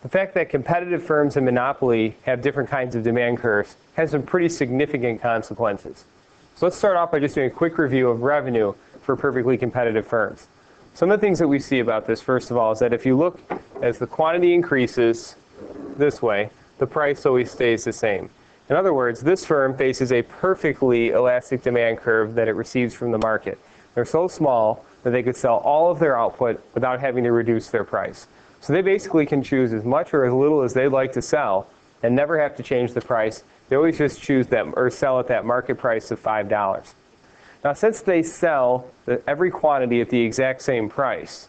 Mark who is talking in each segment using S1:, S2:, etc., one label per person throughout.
S1: The fact that competitive firms and monopoly have different kinds of demand curves has some pretty significant consequences. So let's start off by just doing a quick review of revenue for perfectly competitive firms. Some of the things that we see about this, first of all, is that if you look as the quantity increases this way, the price always stays the same. In other words, this firm faces a perfectly elastic demand curve that it receives from the market. They're so small that they could sell all of their output without having to reduce their price. So they basically can choose as much or as little as they'd like to sell and never have to change the price. They always just choose that or sell at that market price of $5. Now, since they sell every quantity at the exact same price,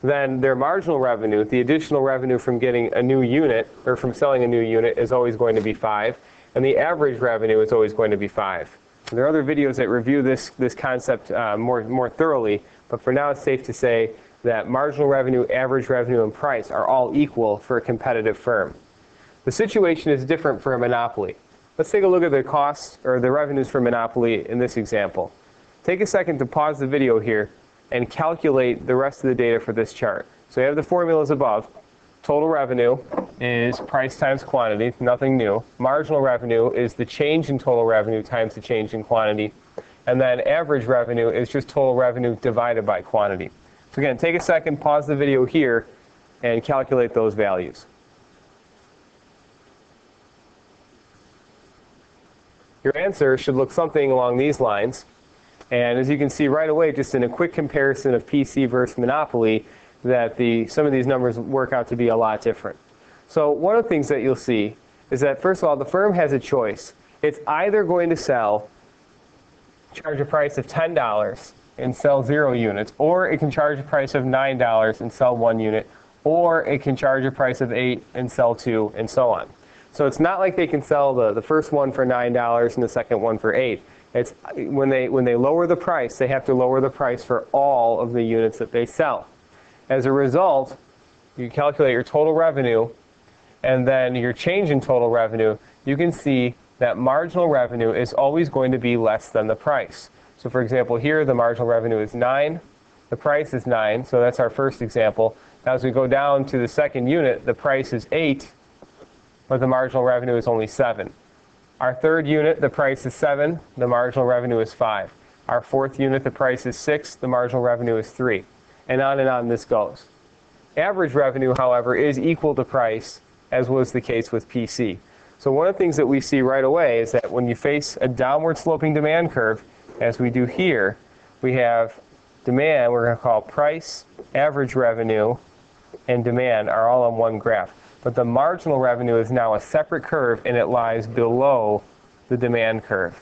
S1: then their marginal revenue, the additional revenue from getting a new unit or from selling a new unit, is always going to be 5, and the average revenue is always going to be 5. There are other videos that review this concept more thoroughly, but for now it's safe to say that marginal revenue, average revenue, and price are all equal for a competitive firm. The situation is different for a monopoly. Let's take a look at the costs or the revenues for monopoly in this example. Take a second to pause the video here and calculate the rest of the data for this chart. So you have the formulas above. Total revenue is price times quantity, nothing new. Marginal revenue is the change in total revenue times the change in quantity. And then average revenue is just total revenue divided by quantity. So again, take a second, pause the video here, and calculate those values. Your answer should look something along these lines. And as you can see right away, just in a quick comparison of PC versus monopoly, that some of these numbers work out to be a lot different. So one of the things that you'll see is that, first of all, the firm has a choice. It's either going to charge a price of $10 and sell 0 units, or it can charge a price of $9 and sell 1 unit, or it can charge a price of 8 and sell 2, and so on. So it's not like they can sell the first one for $9 and the second one for 8. It's when they lower the price, they have to lower the price for all of the units that they sell. As a result, you calculate your total revenue and then your change in total revenue. You can see that marginal revenue is always going to be less than the price. So for example, here the marginal revenue is 9, the price is 9, so that's our first example. Now as we go down to the second unit, the price is 8, but the marginal revenue is only 7. Our third unit, the price is 7, the marginal revenue is 5. Our fourth unit, the price is 6, the marginal revenue is 3. And on this goes. Average revenue, however, is equal to price, as was the case with PC. So one of the things that we see right away is that when you face a downward sloping demand curve, as we do here, we have demand, we're going to call price, average revenue, and demand are all on one graph. But the marginal revenue is now a separate curve, and it lies below the demand curve.